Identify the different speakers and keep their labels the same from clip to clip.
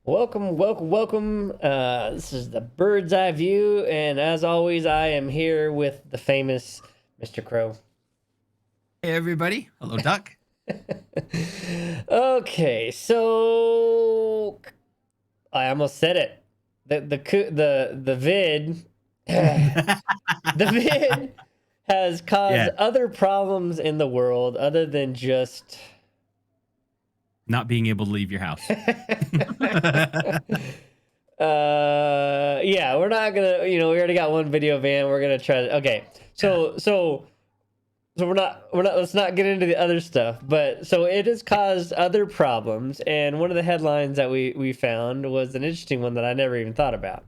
Speaker 1: Welcome. This is the bird's eye view, and as always, I am here with the famous Mr. Krow.
Speaker 2: Hey everybody. Hello, Duck.
Speaker 1: Okay, so I almost said it. The vid, the vid has caused
Speaker 2: Yeah,
Speaker 1: other problems in the world other than just.
Speaker 2: not being able to leave your house.
Speaker 1: Yeah, we're not gonna. We already got one video van. We're gonna try. Okay,
Speaker 2: Yeah.
Speaker 1: so we're not let's not get into the other stuff, but so it has caused other problems, and one of the headlines that we found was an interesting one that I never even thought about.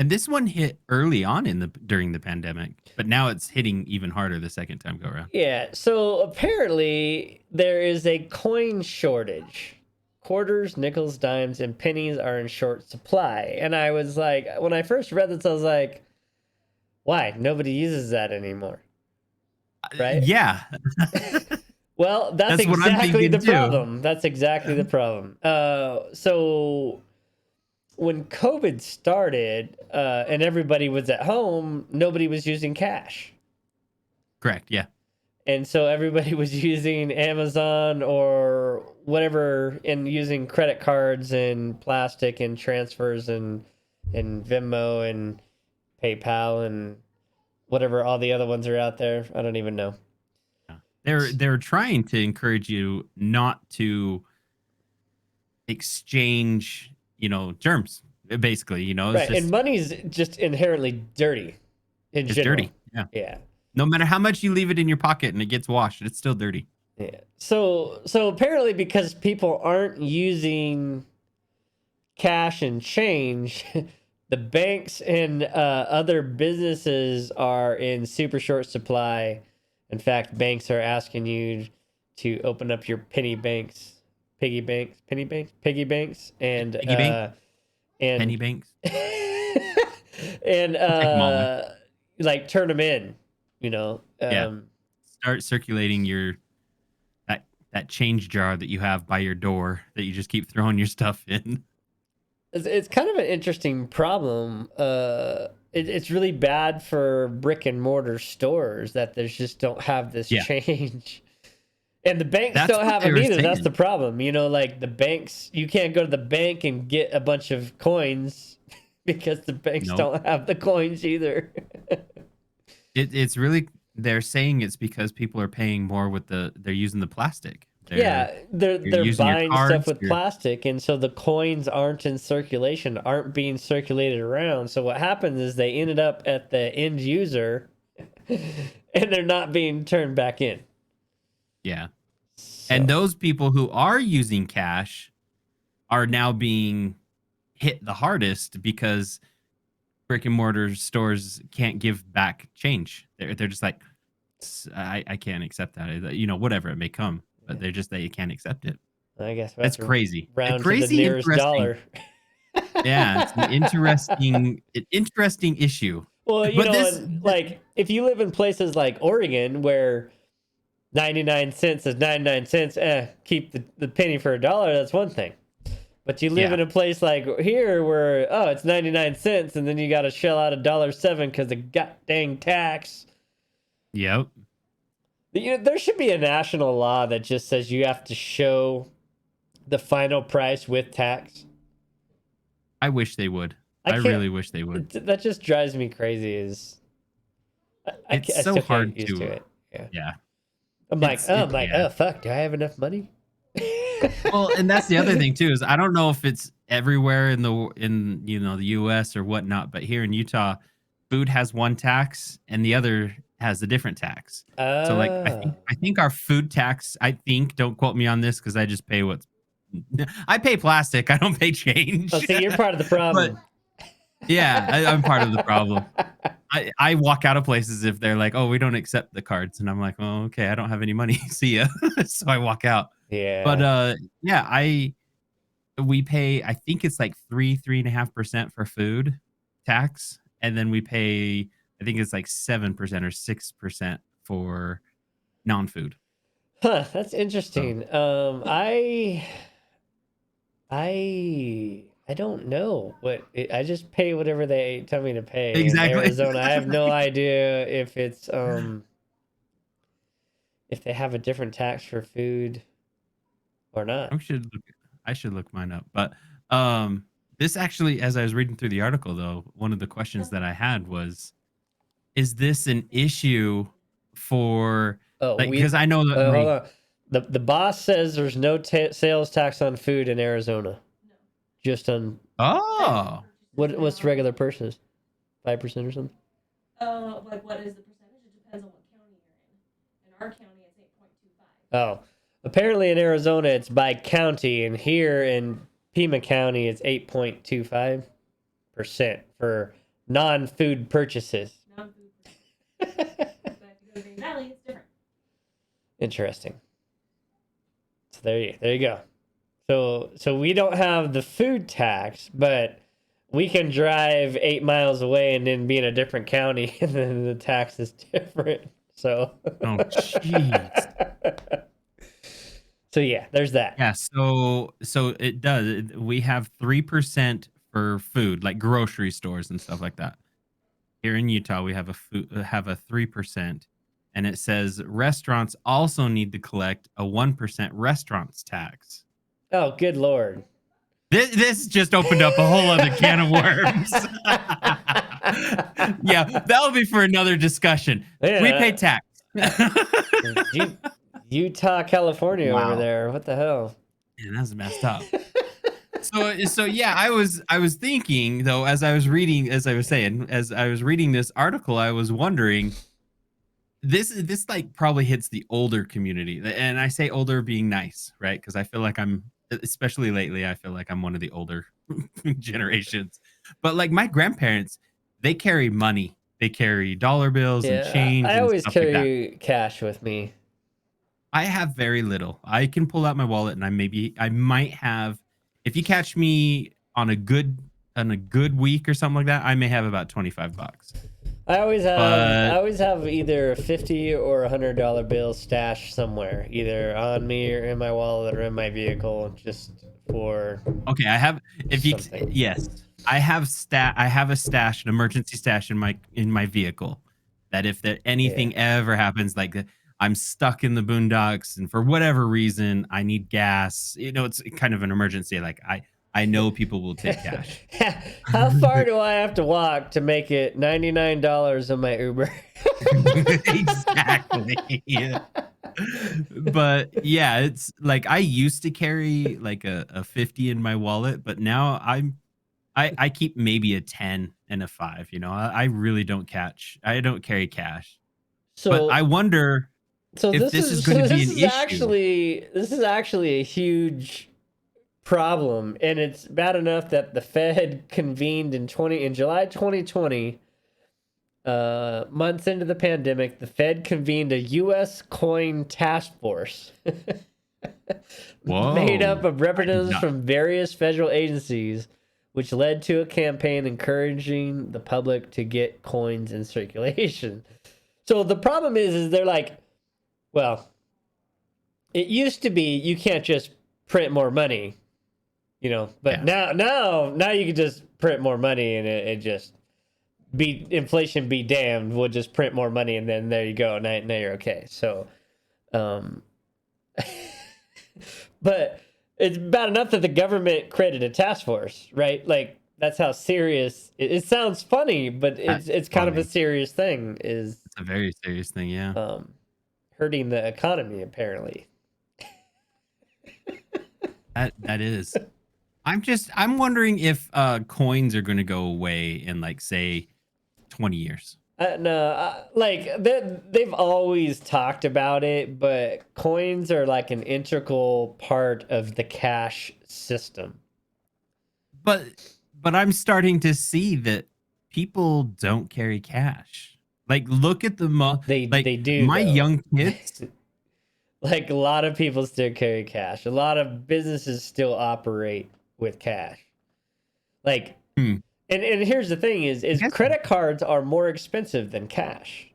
Speaker 2: And this one hit early on during the pandemic, but now it's hitting even harder the second time go around.
Speaker 1: Yeah, so apparently there is a coin shortage. Quarters, nickels, dimes, and pennies are in short supply. And I was like, when I first read this, I was like, why? Nobody uses that anymore, right?
Speaker 2: Yeah,
Speaker 1: Well, that's
Speaker 2: that's what I'm
Speaker 1: exactly
Speaker 2: thinking
Speaker 1: the
Speaker 2: too.
Speaker 1: problem. That's exactly the problem. So when COVID started and everybody was at home, nobody was using cash.
Speaker 2: Correct. Yeah.
Speaker 1: And so everybody was using Amazon or whatever and using credit cards and plastic and transfers and Venmo and PayPal and whatever all the other ones are out there. I don't even know.
Speaker 2: Yeah. They're trying to encourage you not to exchange, germs. Basically, it's
Speaker 1: Right. And
Speaker 2: just
Speaker 1: money's just inherently dirty in
Speaker 2: it's
Speaker 1: general.
Speaker 2: dirty. Yeah.
Speaker 1: Yeah.
Speaker 2: No matter how much you leave it in your pocket and it gets washed, it's still dirty.
Speaker 1: Yeah. So apparently because people aren't using cash and change, the banks and other businesses are in super short supply. In fact, banks are asking you to open up your piggy banks,
Speaker 2: Piggy bank,
Speaker 1: and
Speaker 2: penny banks.
Speaker 1: and
Speaker 2: I'll take them all away.
Speaker 1: like turn them in, you know.
Speaker 2: Yeah. Start circulating that change jar that you have by your door that you just keep throwing your stuff in.
Speaker 1: It's kind of an interesting problem. It's really bad for brick and mortar stores that there's just don't have this
Speaker 2: Yeah.
Speaker 1: change. And the banks
Speaker 2: That's
Speaker 1: don't
Speaker 2: what
Speaker 1: have
Speaker 2: they
Speaker 1: them
Speaker 2: were
Speaker 1: either. That's the
Speaker 2: saying.
Speaker 1: problem. Like the banks, you can't go to the bank and get a bunch of coins because the banks
Speaker 2: Nope.
Speaker 1: don't have the coins either.
Speaker 2: It's really they're saying it's because people are paying more with they're using the plastic.
Speaker 1: Yeah,
Speaker 2: You're
Speaker 1: they're
Speaker 2: using your
Speaker 1: buying stuff
Speaker 2: cards,
Speaker 1: with plastic, and so the coins aren't in circulation, aren't being circulated around. So what happens is they ended up at the end user, and they're not being turned back in.
Speaker 2: yeah. And
Speaker 1: So
Speaker 2: those people who are using cash are now being hit the hardest because brick and mortar stores can't give back change. They're just like, I can't accept that. Whatever it may come, but
Speaker 1: yeah,
Speaker 2: they can't accept it.
Speaker 1: I guess we have
Speaker 2: That's
Speaker 1: to
Speaker 2: crazy. A
Speaker 1: round to the
Speaker 2: crazy
Speaker 1: nearest
Speaker 2: interesting.
Speaker 1: dollar.
Speaker 2: Yeah, it's an interesting issue.
Speaker 1: Well,
Speaker 2: But
Speaker 1: and like if you live in places like Oregon where 99 cents is 99 cents, keep the penny for a dollar, that's one thing. But you live
Speaker 2: yeah,
Speaker 1: in a place like here where, oh, it's 99 cents and then you got to shell out $1.07 because of god dang tax.
Speaker 2: yep.
Speaker 1: There should be a national law that just says you have to show the final price with tax.
Speaker 2: I wish they would.
Speaker 1: I
Speaker 2: I
Speaker 1: can't.
Speaker 2: really wish they would.
Speaker 1: That just drives me crazy.
Speaker 2: It's
Speaker 1: I
Speaker 2: so
Speaker 1: still can't get
Speaker 2: hard
Speaker 1: used to
Speaker 2: to.
Speaker 1: it. Yeah.
Speaker 2: Yeah.
Speaker 1: I'm like,
Speaker 2: Yeah.
Speaker 1: oh fuck, do I have enough money?
Speaker 2: Well, and that's the other thing too is I don't know if it's everywhere in the US or whatnot, but here in Utah, food has one tax and the other has a different tax. So like
Speaker 1: Ah.
Speaker 2: I think our food tax, I think, don't quote me on this because I just pay what's I pay plastic, I don't pay
Speaker 1: Oh,
Speaker 2: change.
Speaker 1: see, you're part of the
Speaker 2: But
Speaker 1: problem.
Speaker 2: yeah, I'm part of the problem. I walk out of places if they're like, "Oh, we don't accept the cards," and I'm like, "Oh, okay, I don't have any money. See ya." So I walk out. But
Speaker 1: Yeah.
Speaker 2: yeah, I we pay. I think it's like 3.5% for food tax, and then we pay. I think it's like 7% or 6% for non-food.
Speaker 1: Huh, that's
Speaker 2: So
Speaker 1: interesting. I don't know I just pay whatever they tell me to pay in
Speaker 2: Exactly.
Speaker 1: Arizona. I have no idea if they have a different tax for food or not.
Speaker 2: I should look mine up. But um this actually, as I was reading through the article though, one of the questions that I had was, is this an issue for,
Speaker 1: Oh,
Speaker 2: like, because I know that
Speaker 1: hold on. The boss says there's no sales tax on food in Arizona. Just on
Speaker 2: oh,
Speaker 1: what's the regular person's 5% or something.
Speaker 3: Like what is the percentage? It depends on what county you're in. In our county, it's 8.25.
Speaker 1: Oh, apparently in Arizona it's by county, and here in Pima County it's 8.25% for non-food purchases.
Speaker 3: Non-food. But if you go to Green Valley, it's different.
Speaker 1: Interesting. So there you go. So we don't have the food tax, but we can drive 8 miles away and then be in a different county, and then the tax is different. So.
Speaker 2: oh, jeez.
Speaker 1: So yeah, there's that.
Speaker 2: Yeah. So it does. We have 3% for food, like grocery stores and stuff like that. Here in Utah, we have a 3%, and it says restaurants also need to collect a 1% restaurants tax.
Speaker 1: Oh, good Lord.
Speaker 2: This just opened up a whole other can of worms. Yeah, that'll be for another discussion.
Speaker 1: Yeah.
Speaker 2: We pay tax.
Speaker 1: Utah, California
Speaker 2: Wow.
Speaker 1: over there. What the hell?
Speaker 2: Man, that's messed up. So yeah, I was thinking though, as I was reading this article, I was wondering, this like probably hits the older community, and I say older being nice, right? Because I feel like especially lately, I feel like I'm one of the older generations. But like my grandparents, they carry money, they carry dollar bills and change.
Speaker 1: I
Speaker 2: and
Speaker 1: always
Speaker 2: stuff like that.
Speaker 1: carry cash with me.
Speaker 2: I have very little. I can pull out my wallet, and I might have, if you catch me on a good week or something like that, I may have about $25.
Speaker 1: I always have either a $50 or $100 bill stashed somewhere, either on me or in my wallet or in my vehicle, just for.
Speaker 2: Okay, I have.
Speaker 1: Something.
Speaker 2: Yes, I have a stash, an emergency stash in my vehicle. That if anything ever happens, like I'm stuck in the boondocks, and for whatever reason I need gas, it's kind of an emergency. Like I know people will take cash.
Speaker 1: How far do I have to walk to make it $99 on my Uber?
Speaker 2: Exactly. Yeah. But yeah, it's like I used to carry like a 50 in my wallet, but now I keep maybe a 10 and a 5. I really don't carry cash.
Speaker 1: So
Speaker 2: but I wonder if this is going to be an issue.
Speaker 1: This is actually a huge problem, and it's bad enough that the Fed convened in July 2020, months into the pandemic. The Fed convened a U.S. coin task force made up of representatives from various federal agencies, which led to a campaign encouraging the public to get coins in circulation. So the problem is they're like, well, it used to be you can't just print more money, but now you can just print more money, and it just inflation be damned. We'll just print more money, and then there you go. Now you're okay. So, but it's bad enough that the government created a task force, right? Like that's how serious it sounds funny, but it's kind of a serious thing. It's
Speaker 2: a very serious thing, yeah.
Speaker 1: Hurting the economy apparently.
Speaker 2: That is. I'm wondering if coins are going to go away in like say 20 years.
Speaker 1: No, like they've always talked about it, but coins are like an integral part of the cash system.
Speaker 2: But I'm starting to see that people don't carry cash. Like, look at
Speaker 1: they do.
Speaker 2: My
Speaker 1: though.
Speaker 2: young kids.
Speaker 1: Like a lot of people still carry cash. A lot of businesses still operate with cash. Like, and here's the thing: is credit cards are more expensive than cash.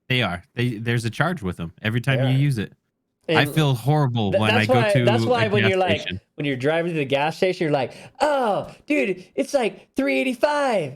Speaker 2: They are. There's a charge with them every time you use it. I
Speaker 1: And
Speaker 2: feel horrible when I go to
Speaker 1: that's why
Speaker 2: a
Speaker 1: when
Speaker 2: gas
Speaker 1: you're like
Speaker 2: station.
Speaker 1: when you're driving to the gas station, you're like, oh, dude, it's like 385.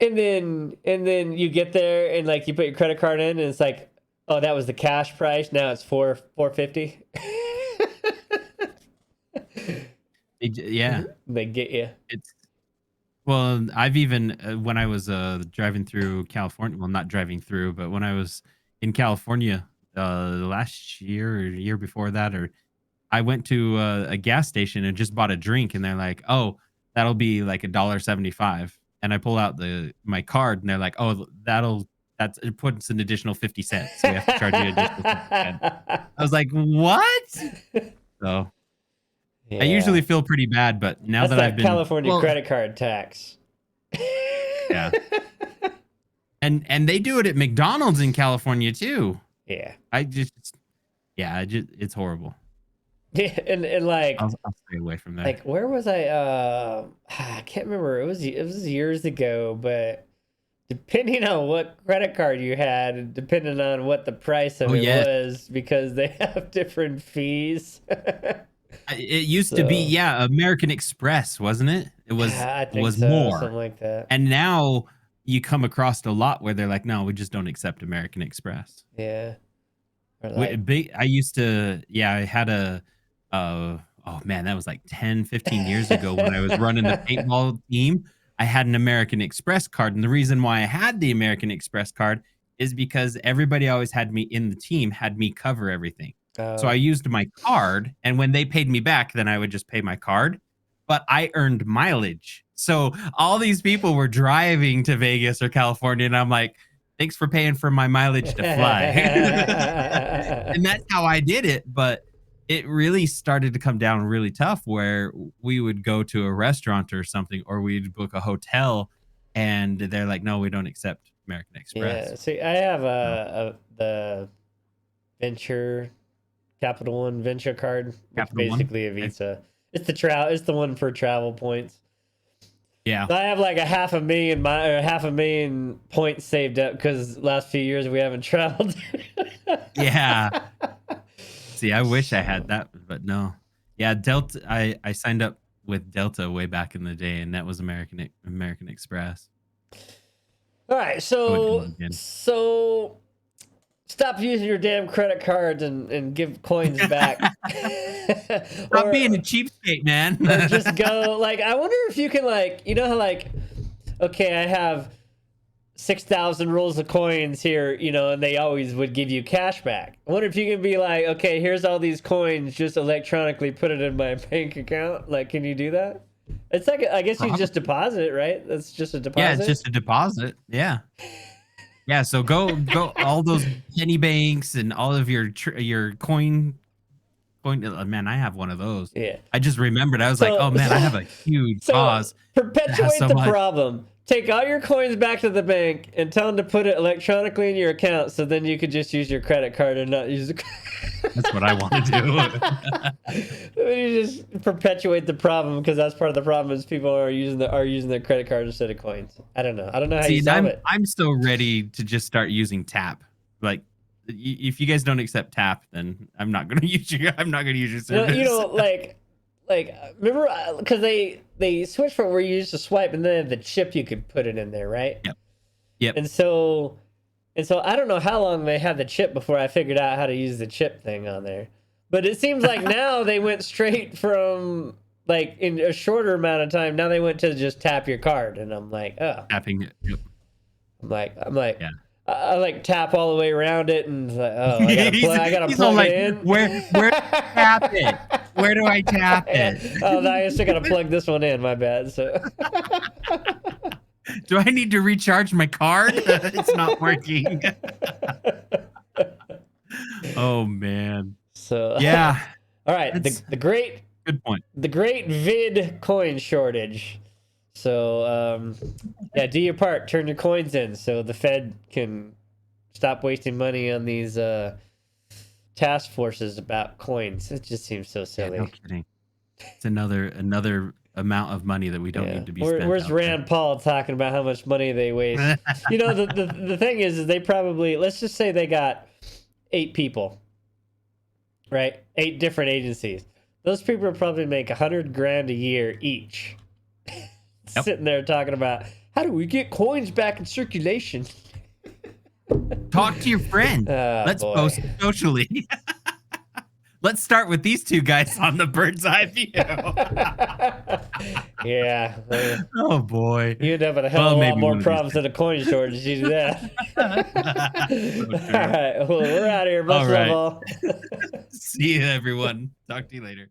Speaker 1: And then you get there and like you put your credit card in and it's like, oh, that was the cash price. Now it's 450.
Speaker 2: Yeah,
Speaker 1: They get you.
Speaker 2: it's well, I've even when I was driving through California, well, not driving through, but when I was in California last year or year before that, or I went to a gas station and just bought a drink, and they're like, "Oh, that'll be like $1.75." And I pull out my card, and they're like, "Oh, it puts an additional 50 cents. So we have to charge you additional 50 cents." I was like, "What?" So I
Speaker 1: Yeah.
Speaker 2: usually feel pretty bad, but now
Speaker 1: That's
Speaker 2: that I've
Speaker 1: that
Speaker 2: been
Speaker 1: California
Speaker 2: well,
Speaker 1: credit card tax.
Speaker 2: yeah, and they do it at McDonald's in California too.
Speaker 1: Yeah.
Speaker 2: I just yeah, it's horrible.
Speaker 1: Yeah, and
Speaker 2: I'll stay away from there.
Speaker 1: like where was I? I can't remember. It was years ago, but depending on what credit card you had, and depending on what the price of
Speaker 2: Oh
Speaker 1: it
Speaker 2: yes.
Speaker 1: was, because they have different fees.
Speaker 2: It used to be,
Speaker 1: So
Speaker 2: yeah, American Express, wasn't it? It was
Speaker 1: I
Speaker 2: it
Speaker 1: think
Speaker 2: was
Speaker 1: so,
Speaker 2: more.
Speaker 1: something like that.
Speaker 2: And now you come across a lot where they're like, "No, we just don't accept American Express."
Speaker 1: Yeah. Or like
Speaker 2: I used to, yeah, I had oh man, that was like 10, 15 years ago when I was running the paintball team. I had an American Express card. And the reason why I had the American Express card is because everybody always had me in the team, had me cover everything. So I
Speaker 1: oh.
Speaker 2: used my card. And when they paid me back, then I would just pay my card. But I earned mileage. So all these people were driving to Vegas or California. And I'm like, thanks for paying for my mileage to fly. And that's how I did it. But it really started to come down really tough where we would go to a restaurant or something, or we'd book a hotel and they're like, no, we don't accept American
Speaker 1: Yeah.
Speaker 2: Express.
Speaker 1: See, I have
Speaker 2: So,
Speaker 1: the Venture Capital One Venture card, which
Speaker 2: Capital One.
Speaker 1: basically a
Speaker 2: Okay.
Speaker 1: Visa. It's the one for travel points.
Speaker 2: Yeah.
Speaker 1: So I have like half a million points saved up because last few years we haven't traveled.
Speaker 2: Yeah. See, I wish I had
Speaker 1: So,
Speaker 2: that, but no. Yeah, Delta. I signed up with Delta way back in the day, and that was American Express.
Speaker 1: all right,
Speaker 2: I wouldn't do
Speaker 1: so
Speaker 2: it again.
Speaker 1: stop using your damn credit cards and give coins back.
Speaker 2: Stop being a cheapskate, man.
Speaker 1: Or just go like I wonder if you can like how like okay, I have 6,000 rolls of coins here, and they always would give you cash back. I wonder if you can be like, okay, here's all these coins, just electronically put it in my bank account. Like, can you do that? It's like, I guess you just deposit it, right? That's just a deposit.
Speaker 2: Yeah, it's just a deposit. Yeah. Yeah, so go all those penny banks and all of your coin. Man, I have one of those.
Speaker 1: Yeah.
Speaker 2: I just remembered. I was like,
Speaker 1: So,
Speaker 2: oh man, I have a huge
Speaker 1: so
Speaker 2: pause.
Speaker 1: perpetuate
Speaker 2: so
Speaker 1: the
Speaker 2: much.
Speaker 1: problem. Take all your coins back to the bank and tell them to put it electronically in your account, so then you could just use your credit card and not use the.
Speaker 2: That's what I want to do.
Speaker 1: You just perpetuate the problem because that's part of the problem is people are using their credit card instead of coins. I don't know. I don't know how you
Speaker 2: See,
Speaker 1: solve it.
Speaker 2: I'm so ready to just start using tap. Like, if you guys don't accept tap, then I'm not gonna use your service.
Speaker 1: Like remember because they switched from where you used to swipe and then they had the chip you could put it in there, right?
Speaker 2: Yep.
Speaker 1: And so I don't know how long they had the chip before I figured out how to use the chip thing on there. But it seems like now they went straight from like in a shorter amount of time. Now they went to just tap your card, and I'm like, oh,
Speaker 2: Tapping it. Yep.
Speaker 1: I'm like,
Speaker 2: Yeah.
Speaker 1: I like tap all the way around it, and it's like, oh, I gotta
Speaker 2: He's all
Speaker 1: plug
Speaker 2: like,
Speaker 1: it in.
Speaker 2: where do I tap it? Where do I tap it?
Speaker 1: Oh, I still gotta plug this one in. My bad. So.
Speaker 2: Do I need to recharge my card? It's not working. Oh man.
Speaker 1: So
Speaker 2: Yeah.
Speaker 1: all right, the great
Speaker 2: Good point.
Speaker 1: vid coin shortage. So yeah, do your part. Turn your coins in so the Fed can stop wasting money on these task forces about coins. It just seems so
Speaker 2: Yeah,
Speaker 1: silly.
Speaker 2: no kidding. It's another amount of money that we don't need to be spent.
Speaker 1: Where's
Speaker 2: out there.
Speaker 1: Rand Paul talking about how much money they waste? The thing is they probably, let's just say they got 8 people. right? 8 different agencies. Those people probably make 100 grand a year each.
Speaker 2: Yep.
Speaker 1: Sitting there talking about how do we get coins back in circulation?
Speaker 2: Talk to your friend. Let's
Speaker 1: Boy.
Speaker 2: post socially. Let's start with these two guys on the bird's eye view.
Speaker 1: Yeah.
Speaker 2: Oh boy.
Speaker 1: You'd have a hell of a lot
Speaker 2: maybe
Speaker 1: more
Speaker 2: one of these
Speaker 1: problems
Speaker 2: days.
Speaker 1: than a coin shortage. You do that.
Speaker 2: So true.
Speaker 1: All right. Well, we're out of here. Much
Speaker 2: All right.
Speaker 1: love all.
Speaker 2: See you, everyone. Talk to you later.